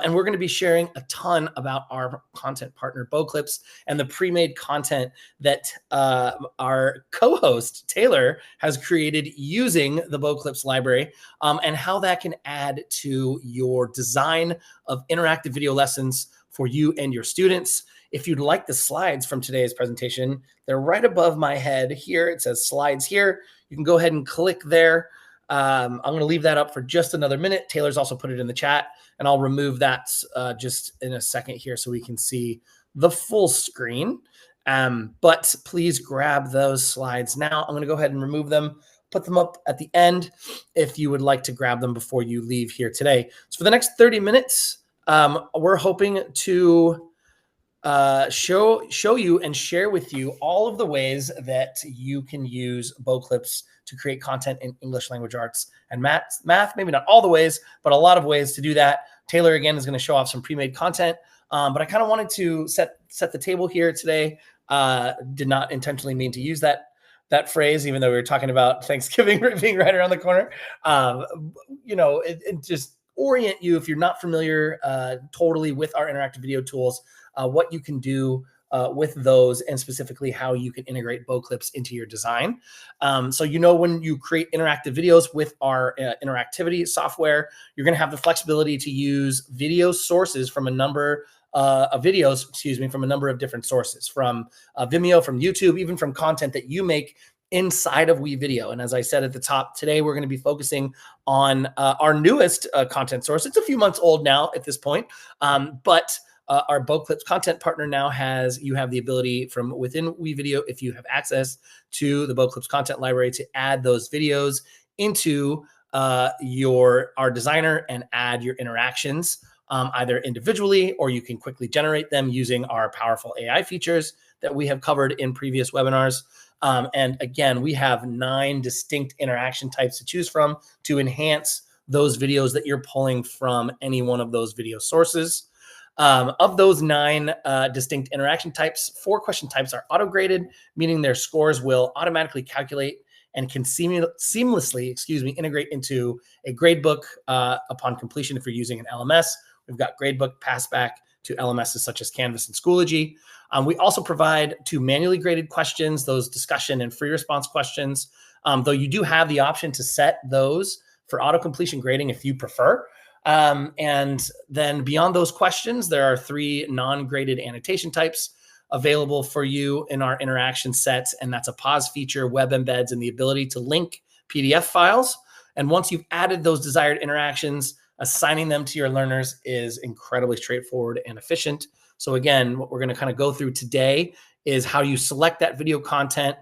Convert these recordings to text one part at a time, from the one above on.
And we're going to be sharing a ton about our content partner, Boclips, and the pre-made content that our co-host, Taylor, has created using the Boclips library, and how that can add to your design of interactive video lessons for you and your students. If you'd like the slides from today's presentation, they're right above my head here. It says slides here. You can go ahead and click there. I'm going to leave that up for just another minute. Taylor's also put it in the chat, and I'll remove that just in a second here so we can see the full screen. But please grab those slides now. I'm going to go ahead and remove them, put them up at the end if you would like to grab them before you leave here today. So for the next 30 minutes, we're hoping to show you and share with you all of the ways that you can use Boclips to create content in English language arts and math. Maybe not all the ways, but a lot of ways to do that. Taylor, again, is going to show off some pre-made content, but I kind of wanted to set the table here today. Did not intentionally mean to use that phrase, even though we were talking about Thanksgiving being right around the corner. It just orient you, if you're not familiar totally with our interactive video tools, what you can do with those, and specifically how you can integrate Boclips into your design. So when you create interactive videos with our Interactivity software, you're going to have the flexibility to use video sources from a number of videos, from a number of different sources, from Vimeo, from YouTube, even from content that you make inside of WeVideo. And as I said at the top, today we're going to be focusing on our newest content source. It's a few months old now at this point, but our Boclips content partner now you have the ability from within WeVideo, if you have access to the Boclips content library, to add those videos into our designer and add your interactions either individually, or you can quickly generate them using our powerful AI features that we have covered in previous webinars. And again, we have 9 distinct interaction types to choose from to enhance those videos that you're pulling from any one of those video sources. Of those 9 distinct interaction types, 4 question types are auto-graded, meaning their scores will automatically calculate and can seamlessly integrate into a gradebook upon completion if you're using an LMS. We've got gradebook passback to LMSs such as Canvas and Schoology. We also provide 2 manually graded questions, those discussion and free response questions, though you do have the option to set those for auto-completion grading if you prefer. And then beyond those questions, there are 3 non-graded annotation types available for you in our interaction sets, and that's a pause feature, web embeds, and the ability to link PDF files. And once you've added those desired interactions, assigning them to your learners is incredibly straightforward and efficient. So again, what we're going to kind of go through today is how you select that video content.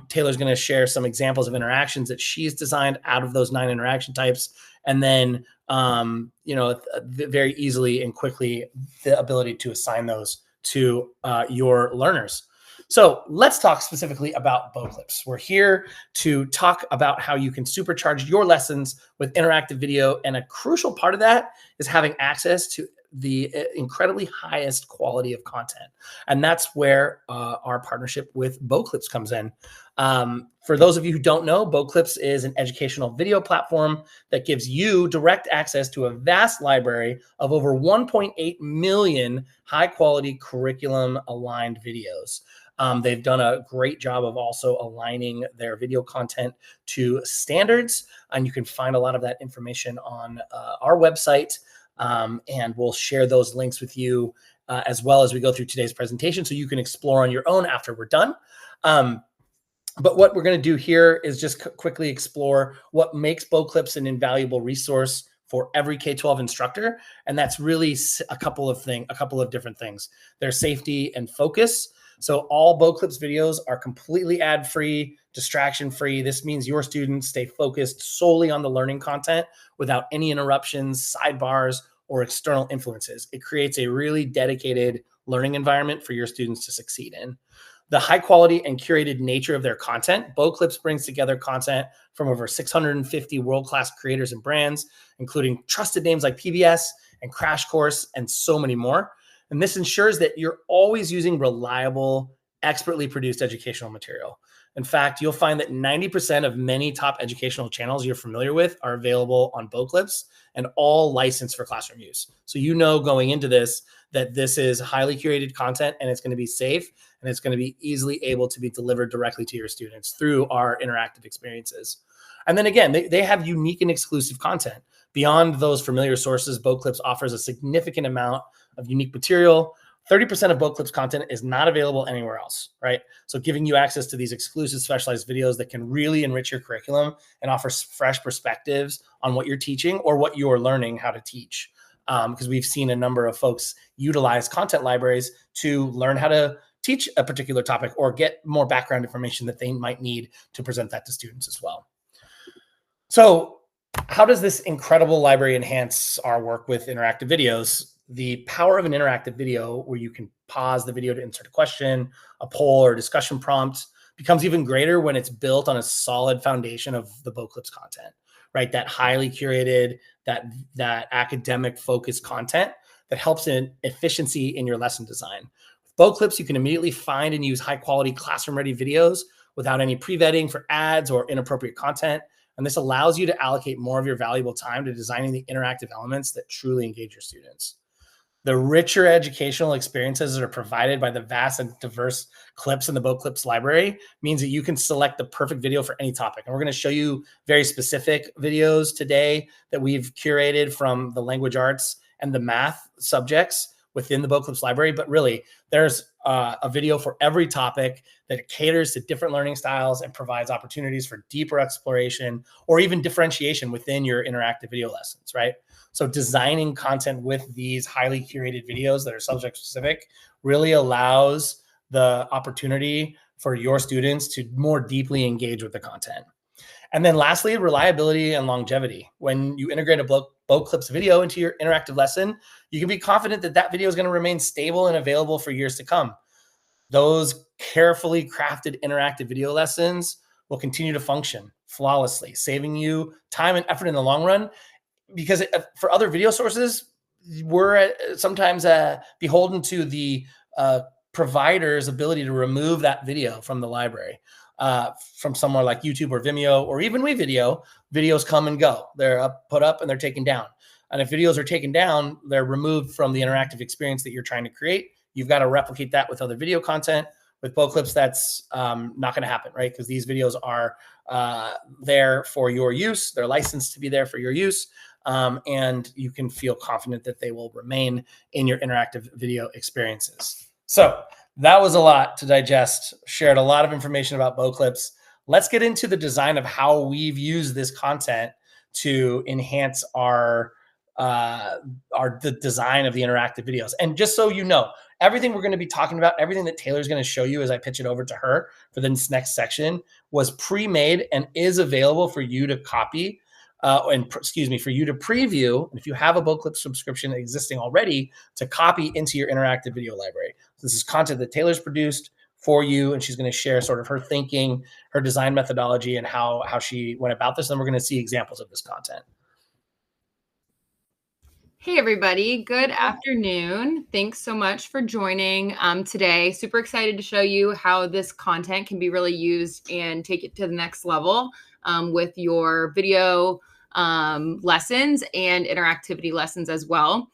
Taylor's going to share some examples of interactions that she's designed out of those 9 interaction types. And then, very easily and quickly, the ability to assign those to your learners. So let's talk specifically about Boclips. We're here to talk about how you can supercharge your lessons with interactive video. And a crucial part of that is having access to the incredibly highest quality of content. And that's where our partnership with Boclips comes in. For those of you who don't know, Boclips is an educational video platform that gives you direct access to a vast library of over 1.8 million high-quality curriculum-aligned videos. They've done a great job of also aligning their video content to standards, and you can find a lot of that information on our website, and we'll share those links with you as well as we go through today's presentation, so you can explore on your own after we're done. But what we're going to do here is just quickly explore what makes Boclips an invaluable resource for every K-12 instructor, and that's really a couple of different things. Their safety and focus. So all Boclips videos are completely ad-free, distraction-free. This means your students stay focused solely on the learning content without any interruptions, sidebars, or external influences. It creates a really dedicated learning environment for your students to succeed in. The high quality and curated nature of their content, Boclips brings together content from over 650 world-class creators and brands, including trusted names like PBS and Crash Course and so many more. And this ensures that you're always using reliable, expertly produced educational material. In fact, you'll find that 90% of many top educational channels you're familiar with are available on Boclips and all licensed for classroom use. So you know going into this that this is highly curated content and it's going to be safe and it's going to be easily able to be delivered directly to your students through our interactive experiences. And then again, they have unique and exclusive content. Beyond those familiar sources, Boclips offers a significant amount of unique material. 30% of Boclips content is not available anywhere else, right? So giving you access to these exclusive specialized videos that can really enrich your curriculum and offer fresh perspectives on what you're teaching or what you're learning how to teach. Because we've seen a number of folks utilize content libraries to learn how to teach a particular topic or get more background information that they might need to present that to students as well. So how does this incredible library enhance our work with interactive videos? The power of an interactive video where you can pause the video to insert a question, a poll, or a discussion prompt becomes even greater when it's built on a solid foundation of the Boclips content, right? That highly curated, that academic focused content that helps in efficiency in your lesson design. With Boclips, you can immediately find and use high quality classroom ready videos without any pre-vetting for ads or inappropriate content. And this allows you to allocate more of your valuable time to designing the interactive elements that truly engage your students. The richer educational experiences that are provided by the vast and diverse clips in the Boclips library means that you can select the perfect video for any topic. And we're going to show you very specific videos today that we've curated from the language arts and the math subjects within the Boclips library. But really, there's a video for every topic that caters to different learning styles and provides opportunities for deeper exploration or even differentiation within your interactive video lessons, right? So designing content with these highly curated videos that are subject specific really allows the opportunity for your students to more deeply engage with the content. And then lastly, reliability and longevity. When you integrate a Boclips video into your interactive lesson, you can be confident that that video is going to remain stable and available for years to come. Those carefully crafted interactive video lessons will continue to function flawlessly, saving you time and effort in the long run. Because for other video sources, we're sometimes beholden to the provider's ability to remove that video from the library. From somewhere like YouTube or Vimeo or even WeVideo, videos come and go. They're put up and they're taken down. And if videos are taken down, they're removed from the interactive experience that you're trying to create. You've got to replicate that with other video content. With Boclips, that's not going to happen, right? Because these videos are there for your use. They're licensed to be there for your use. And you can feel confident that they will remain in your interactive video experiences. So that was a lot to digest. Shared a lot of information about Boclips. Let's get into the design of how we've used this content to enhance the design of the interactive videos. And just so you know, everything we're going to be talking about, everything that Taylor's going to show you as I pitch it over to her for this next section was pre-made and is available for you to copy for you to preview. And if you have a Boclips subscription existing already, to copy into your interactive video library. So this is content that Taylor's produced for you, and she's going to share sort of her thinking, her design methodology, and how she went about this. And we're going to see examples of this content. Hey, everybody. Good afternoon. Thanks so much for joining today. Super excited to show you how this content can be really used and take it to the next level with your video lessons and interactivity lessons as well.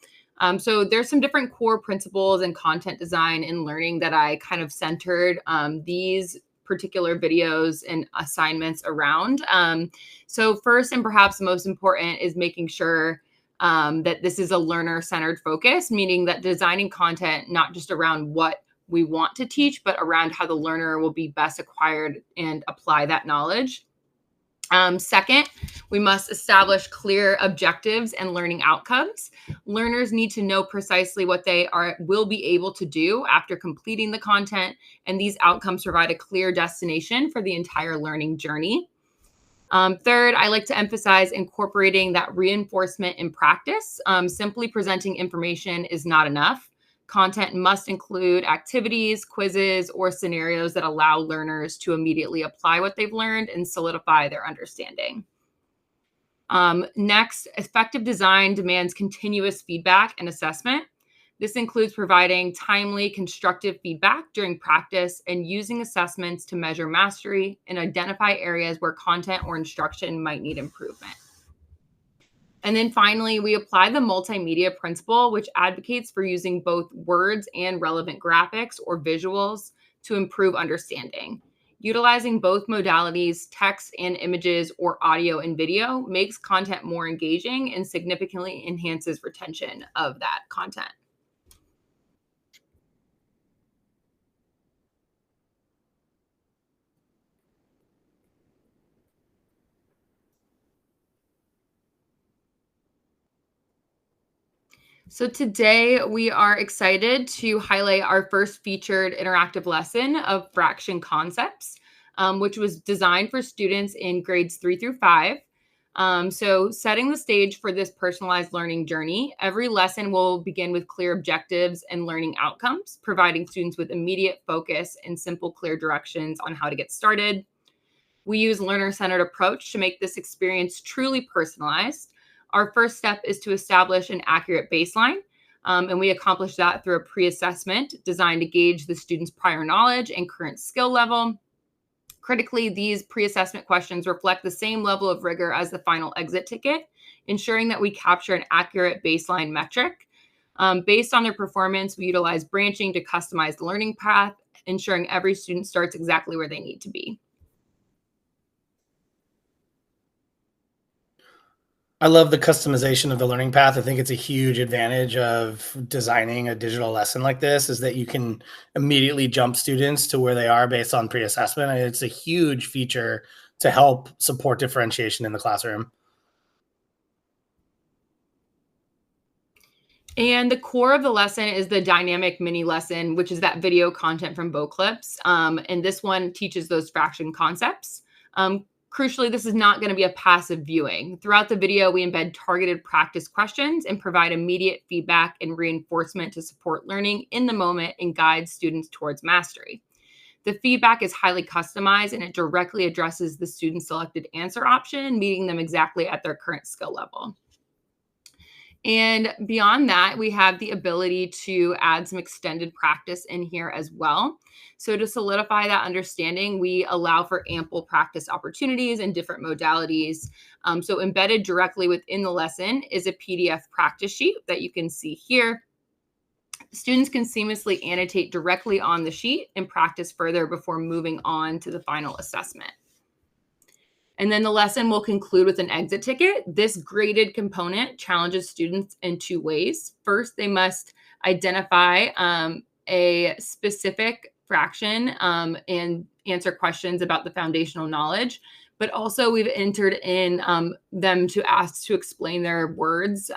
So there's some different core principles in content design and learning that I kind of centered these particular videos and assignments around. So first and perhaps most important is making sure that this is a learner-centered focus, meaning that designing content not just around what we want to teach, but around how the learner will be best acquired and apply that knowledge. Second, we must establish clear objectives and learning outcomes. Learners need to know precisely what they will be able to do after completing the content, and these outcomes provide a clear destination for the entire learning journey. Third, I like to emphasize incorporating that reinforcement in practice. Simply presenting information is not enough. Content must include activities, quizzes, or scenarios that allow learners to immediately apply what they've learned and solidify their understanding. Next, effective design demands continuous feedback and assessment. This includes providing timely, constructive feedback during practice and using assessments to measure mastery and identify areas where content or instruction might need improvement. And then finally, we apply the multimedia principle, which advocates for using both words and relevant graphics or visuals to improve understanding. Utilizing both modalities, text and images, or audio and video, makes content more engaging and significantly enhances retention of that content. So today we are excited to highlight our first featured interactive lesson of fraction concepts, which was designed for students in grades 3 through 5. So setting the stage for this personalized learning journey, every lesson will begin with clear objectives and learning outcomes, providing students with immediate focus and simple, clear directions on how to get started. We use learner-centered approach to make this experience truly personalized. Our first step is to establish an accurate baseline, and we accomplish that through a pre-assessment designed to gauge the student's prior knowledge and current skill level. Critically, these pre-assessment questions reflect the same level of rigor as the final exit ticket, ensuring that we capture an accurate baseline metric. Based on their performance, we utilize branching to customize the learning path, ensuring every student starts exactly where they need to be. I love the customization of the learning path. I think it's a huge advantage of designing a digital lesson like this is that you can immediately jump students to where they are based on pre-assessment. And it's a huge feature to help support differentiation in the classroom. And the core of the lesson is the dynamic mini lesson, which is that video content from Clips. And this one teaches those fraction concepts. Crucially, this is not going to be a passive viewing. Throughout the video, we embed targeted practice questions and provide immediate feedback and reinforcement to support learning in the moment and guide students towards mastery. The feedback is highly customized and it directly addresses the student's selected answer option, meeting them exactly at their current skill level. And beyond that, we have the ability to add some extended practice in here as well. So to solidify that understanding, we allow for ample practice opportunities and different modalities. So embedded directly within the lesson is a PDF practice sheet that you can see here. Students can seamlessly annotate directly on the sheet and practice further before moving on to the final assessment. And then the lesson will conclude with an exit ticket. This graded component challenges students in two ways. First, they must identify a specific fraction and answer questions about the foundational knowledge. But also we've entered in them to ask to explain their words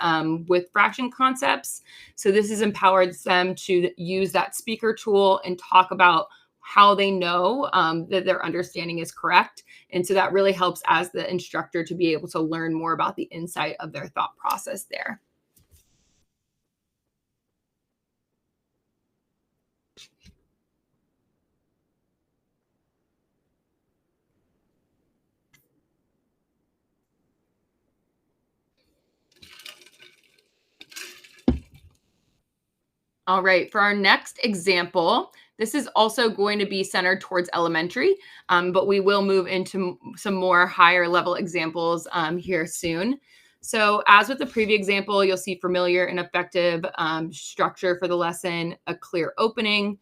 with fraction concepts. So this has empowered them to use that speaker tool and talk about how they know that their understanding is correct. And so that really helps as the instructor to be able to learn more about the insight of their thought process there. All right, for our next example, this is also going to be centered towards elementary, but we will move into some more higher level examples here soon. So as with the previous example, you'll see familiar and effective structure for the lesson, a clear opening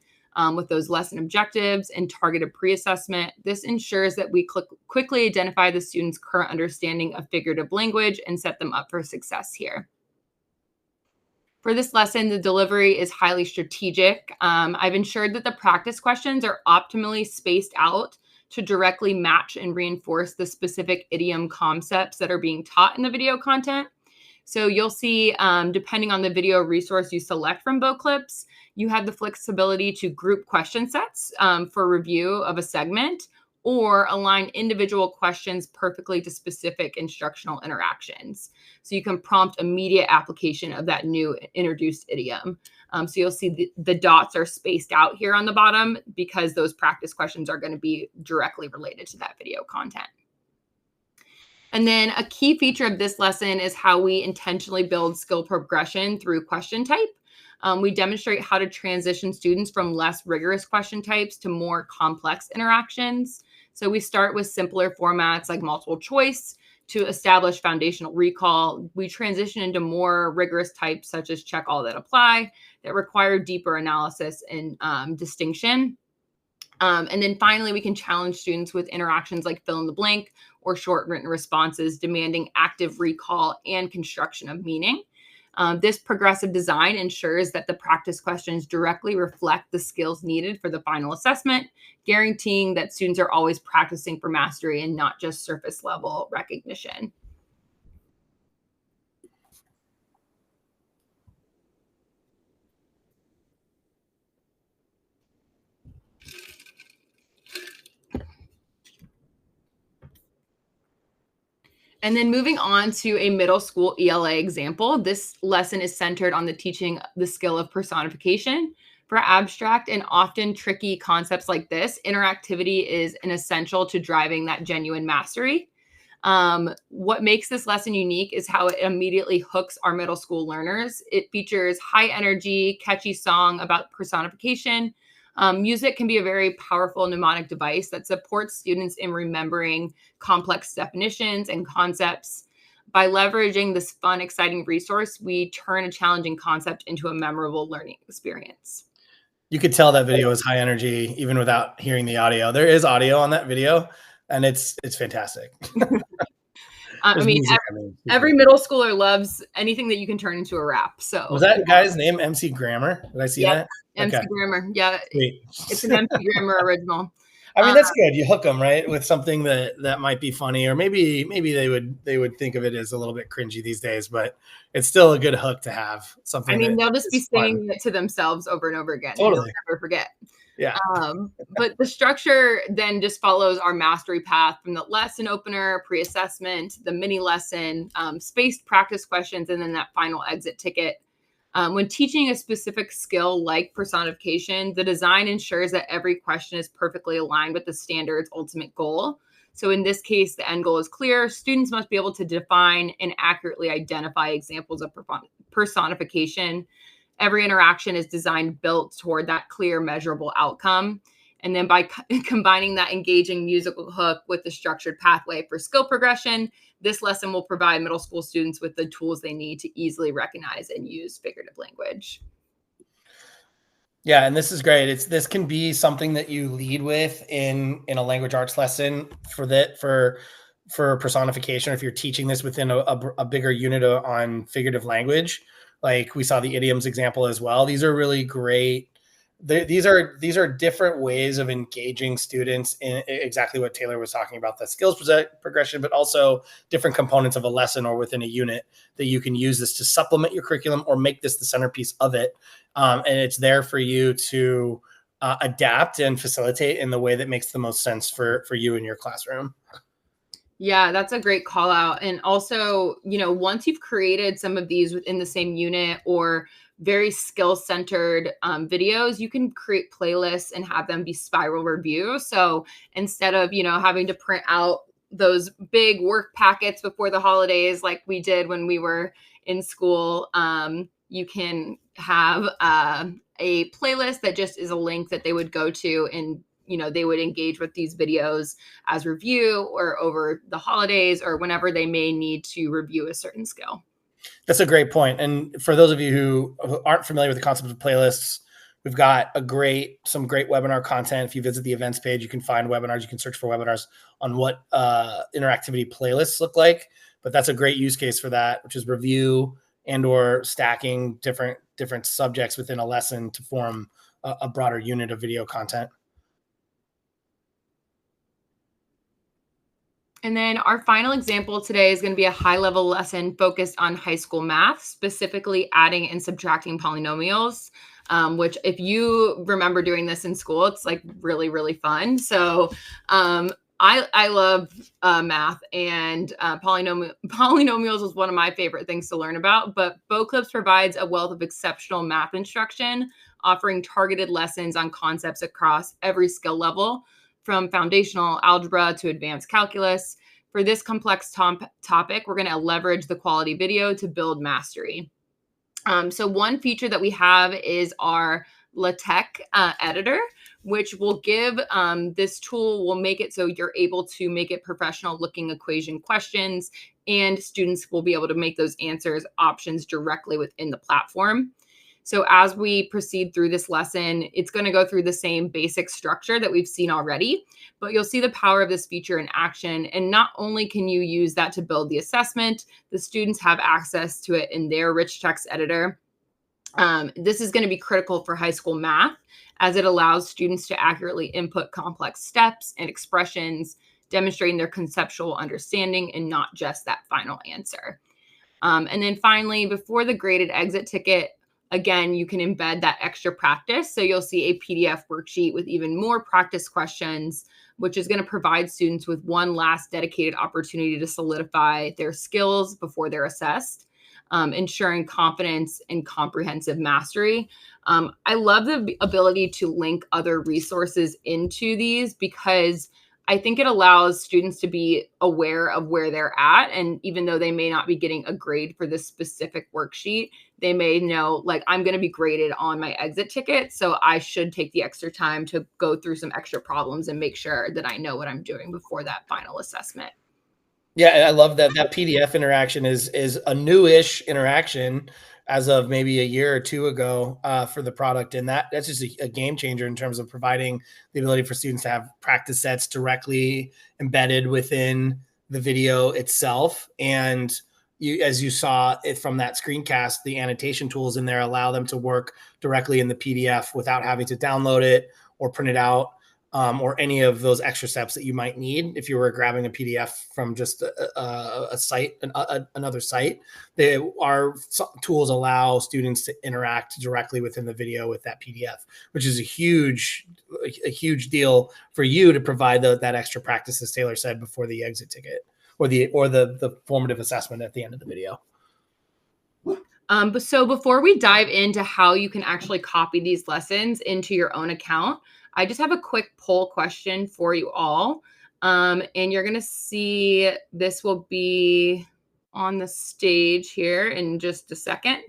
with those lesson objectives and targeted pre-assessment. This ensures that we quickly identify the student's current understanding of figurative language and set them up for success here. For this lesson, the delivery is highly strategic. I've ensured that the practice questions are optimally spaced out to directly match and reinforce the specific idiom concepts that are being taught in the video content. So you'll see, depending on the video resource you select from Clips, you have the flexibility to group question sets for review of a segment or align individual questions perfectly to specific instructional interactions. So you can prompt immediate application of that new introduced idiom. So you'll see the dots are spaced out here on the bottom because those practice questions are going to be directly related to that video content. And then a key feature of this lesson is how we intentionally build skill progression through question type. We demonstrate how to transition students from less rigorous question types to more complex interactions. So we start with simpler formats like multiple choice to establish foundational recall. We transition into more rigorous types such as check all that apply that require deeper analysis and distinction. And then finally, we can challenge students with interactions like fill in the blank or short written responses, demanding active recall and construction of meaning. This progressive design ensures that the practice questions directly reflect the skills needed for the final assessment, guaranteeing that students are always practicing for mastery and not just surface level recognition. And then moving on to a middle school ELA example, this lesson is centered on the teaching the skill of personification. For abstract and often tricky concepts like this, interactivity is an essential to driving that genuine mastery. What makes this lesson unique is how it immediately hooks our middle school learners. It features high energy, catchy song about personification. Music can be a very powerful mnemonic device that supports students in remembering complex definitions and concepts. By leveraging this fun, exciting resource, we turn a challenging concept into a memorable learning experience. You could tell that video is high energy even without hearing the audio. There is audio on that video, and it's fantastic. I mean, music, every middle schooler loves anything that you can turn into a rap. So was that guy's name MC Grammar? Did I see that? MC Okay. Grammar. Yeah, Sweet. it's an MC Grammar original. I mean, that's good. You hook them right with something that might be funny, or maybe they would think of it as a little bit cringy these days, but it's still a good hook to have. Something. I mean, they'll just be singing it to themselves over and over again. Totally. And they'll never forget. Yeah. But the structure then just follows our mastery path from the lesson opener, pre-assessment, the mini lesson, spaced practice questions, and then that final exit ticket. When teaching a specific skill like personification, the design ensures that every question is perfectly aligned with the standard's ultimate goal. So in this case, the end goal is clear. Students must be able to define and accurately identify examples of personification. Every interaction is designed built toward that clear, measurable outcome. And then by combining that engaging musical hook with the structured pathway for skill progression, this lesson will provide middle school students with the tools they need to easily recognize and use figurative language. Yeah, and this is great. This can be something that you lead with in a language arts lesson for personification. If you're teaching this within a bigger unit on figurative language, like we saw the idioms example as well. These are really great. These are different ways of engaging students in exactly what Taylor was talking about, the skills progression, but also different components of a lesson or within a unit that you can use this to supplement your curriculum or make this the centerpiece of it. And it's there for you to adapt and facilitate in the way that makes the most sense for you in your classroom. Yeah, that's a great call out. And also, once you've created some of these within the same unit or very skill-centered videos, you can create playlists and have them be spiral review. So instead of, having to print out those big work packets before the holidays, like we did when we were in school, you can have a playlist that just is a link that they would go to, and they would engage with these videos as review or over the holidays or whenever they may need to review a certain skill. That's a great point. And for those of you who aren't familiar with the concept of playlists, we've got some great webinar content. If you visit the events page, you can find webinars. You can search for webinars on what interactivity playlists look like. But that's a great use case for that, which is review and or stacking different subjects within a lesson to form a broader unit of video content. And then our final example today is going to be a high-level lesson focused on high school math, specifically adding and subtracting polynomials, which if you remember doing this in school, it's like really, really fun. So I love math, and polynomials is one of my favorite things to learn about. But Boclips provides a wealth of exceptional math instruction, offering targeted lessons on concepts across every skill level, from foundational algebra to advanced calculus. For this complex topic, we're going to leverage the quality video to build mastery. So one feature that we have is our LaTeX editor, which will give this tool will make it so you're able to make it professional looking equation questions, and students will be able to make those answers options directly within the platform. So as we proceed through this lesson, it's going to go through the same basic structure that we've seen already, but you'll see the power of this feature in action. And not only can you use that to build the assessment, the students have access to it in their rich text editor. This is going to be critical for high school math, as it allows students to accurately input complex steps and expressions, demonstrating their conceptual understanding and not just that final answer. And then finally, before the graded exit ticket, again, you can embed that extra practice. So you'll see a PDF worksheet with even more practice questions, which is going to provide students with one last dedicated opportunity to solidify their skills before they're assessed, ensuring confidence and comprehensive mastery. I love the ability to link other resources into these, because I think it allows students to be aware of where they're at. And even though they may not be getting a grade for this specific worksheet, they may know, like, I'm going to be graded on my exit ticket, so I should take the extra time to go through some extra problems and make sure that I know what I'm doing before that final assessment. Yeah, I love that PDF interaction is a newish interaction as of maybe a year or two ago for the product. And that's just a game changer in terms of providing the ability for students to have practice sets directly embedded within the video itself. And as you saw it from that screencast, the annotation tools in there allow them to work directly in the PDF without having to download it or print it out. Or any of those extra steps that you might need if you were grabbing a PDF from just a site, another site. Our tools allow students to interact directly within the video with that PDF, which is a huge deal for you to provide that extra practice, as Taylor said, before the exit ticket or the formative assessment at the end of the video. So before we dive into how you can actually copy these lessons into your own account, I just have a quick poll question for you all. And you're going to see this will be on the stage here in just a second.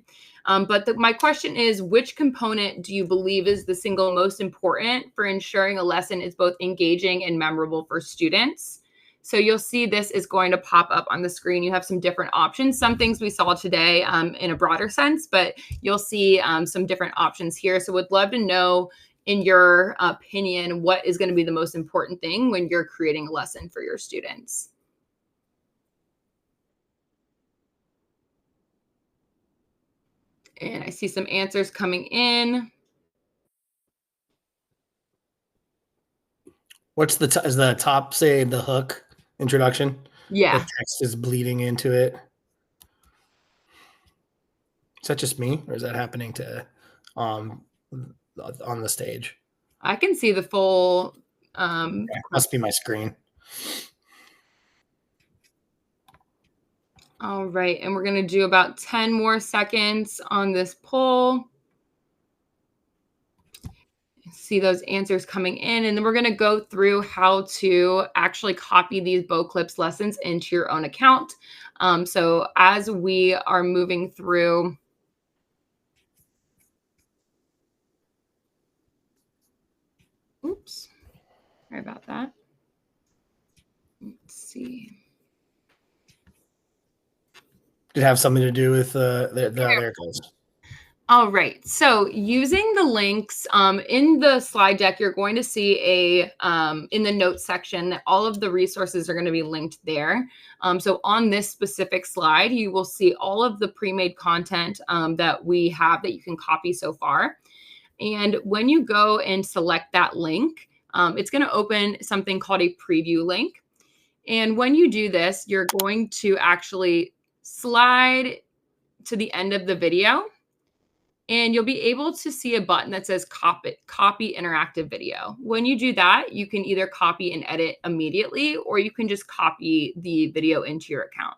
But my question is, which component do you believe is the single most important for ensuring a lesson is both engaging and memorable for students? So you'll see this is going to pop up on the screen. You have some different options. Some things we saw today in a broader sense, but you'll see some different options here. So would love to know, in your opinion, what is going to be the most important thing when you're creating a lesson for your students? And I see some answers coming in. What's is the top, say, the hook introduction? Yeah. The text is bleeding into it. Is that just me, or is that happening to on the stage? I can see the full. Must be my screen. All right, and we're going to do about 10 more seconds on this poll. See those answers coming in, and then we're going to go through how to actually copy these Boclips lessons into your own account. So as we are moving through, oops, sorry about that. Let's see. Did it have something to do with there it goes. All right. So using the links in the slide deck, you're going to see in the notes section that all of the resources are going to be linked there. So on this specific slide, you will see all of the pre-made content that we have that you can copy so far. And when you go and select that link, it's going to open something called a preview link. And when you do this, you're going to actually slide to the end of the video. And you'll be able to see a button that says copy interactive video. When you do that, you can either copy and edit immediately, or you can just copy the video into your account.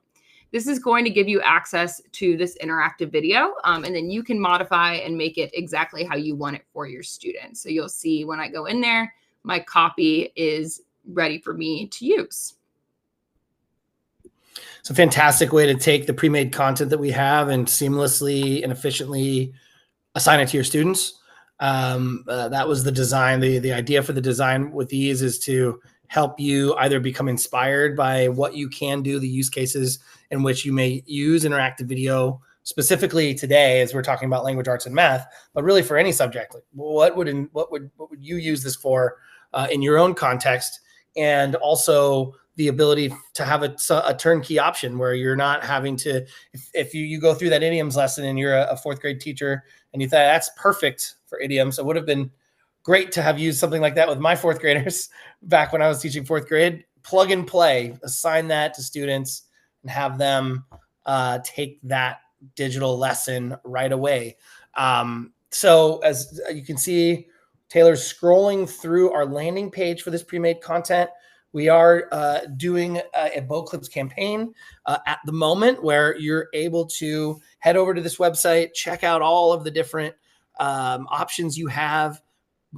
This is going to give you access to this interactive video, and then you can modify and make it exactly how you want it for your students. So you'll see when I go in there, my copy is ready for me to use. It's a fantastic way to take the pre-made content that we have and seamlessly and efficiently assign it to your students. That was the design. The idea for the design with these is to help you either become inspired by what you can do, the use cases in which you may use interactive video, specifically today as we're talking about language arts and math, but really for any subject. Like what would you use this for in your own context? And also the ability to have a turnkey option where you're not having to, if you go through that idioms lesson and you're a fourth grade teacher and you thought that's perfect for idioms, it would have been great to have used something like that with my fourth graders back when I was teaching fourth grade. Plug and play, assign that to students and have them take that digital lesson right away. So as you can see, Taylor's scrolling through our landing page for this pre-made content. We are doing a Bow Clips campaign at the moment where you're able to head over to this website, check out all of the different options you have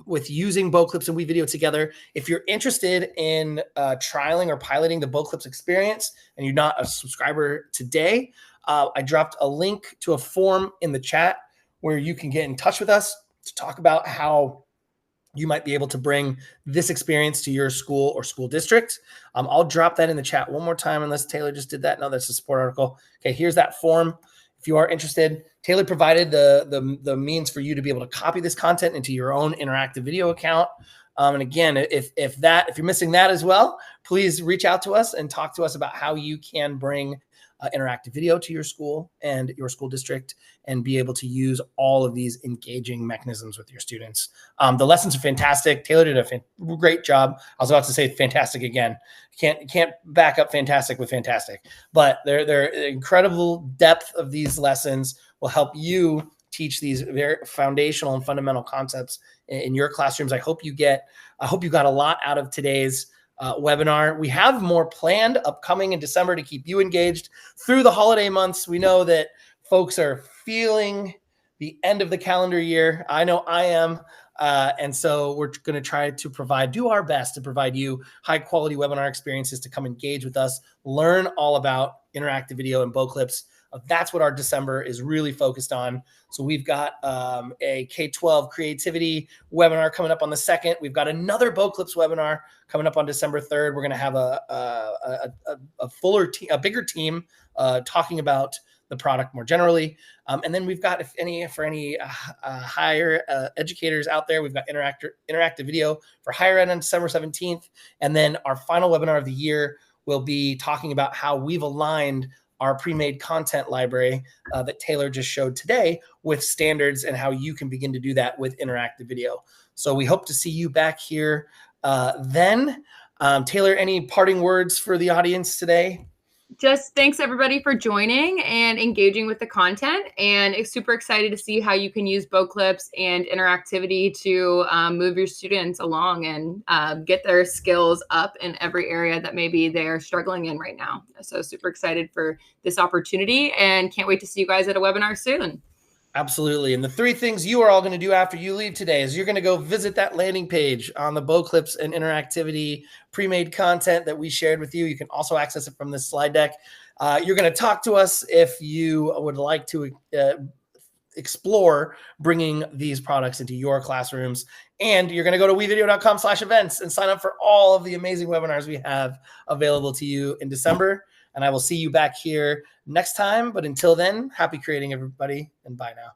with using Bow Clips and WeVideo together. If you're interested in trialing or piloting the Bow Clips experience and you're not a subscriber today, I dropped a link to a form in the chat where you can get in touch with us to talk about how you might be able to bring this experience to your school or school district. I'll drop that in the chat one more time, unless Taylor just did that. No, that's a support article. Okay, here's that form. If you are interested, Taylor provided the means for you to be able to copy this content into your own interactive video account. And again, if you're missing that as well, please reach out to us and talk to us about how you can bring interactive video to your school and your school district and be able to use all of these engaging mechanisms with your students. The lessons are fantastic. Taylor did a great job. I was about to say fantastic again. Can't back up fantastic with fantastic, but their incredible depth of these lessons will help you teach these very foundational and fundamental concepts in your classrooms. I hope you got a lot out of today's webinar. We have more planned upcoming in December to keep you engaged through the holiday months. We know that folks are feeling the end of the calendar year. I know I am. And so we're going to try to do our best to provide you high quality webinar experiences to come engage with us, learn all about interactive video and Bow Clips. That's what our December is really focused on. So we've got a K-12 creativity webinar coming up on the 2nd. We've got another Bow Clips webinar coming up on December 3rd. We're going to have a bigger team talking about the product more generally. And then we've got, for any higher educators out there, we've got interactive video for higher ed on December 17th. And then our final webinar of the year will be talking about how we've aligned our pre-made content library that Taylor just showed today with standards and how you can begin to do that with interactive video. So we hope to see you back here then. Taylor, any parting words for the audience today? Just thanks everybody for joining and engaging with the content, and it's super excited to see how you can use Bow Clips and interactivity to move your students along and get their skills up in every area that maybe they're struggling in right now. So super excited for this opportunity and can't wait to see you guys at a webinar soon. Absolutely. And the 3 things you are all going to do after you leave today is you're going to go visit that landing page on the Bow Clips and interactivity pre-made content that we shared with you. You can also access it from this slide deck. You're going to talk to us if you would like to explore bringing these products into your classrooms. And you're going to go to wevideo.com/events and sign up for all of the amazing webinars we have available to you in December. And I will see you back here next time. But until then, happy creating, everybody, and bye now.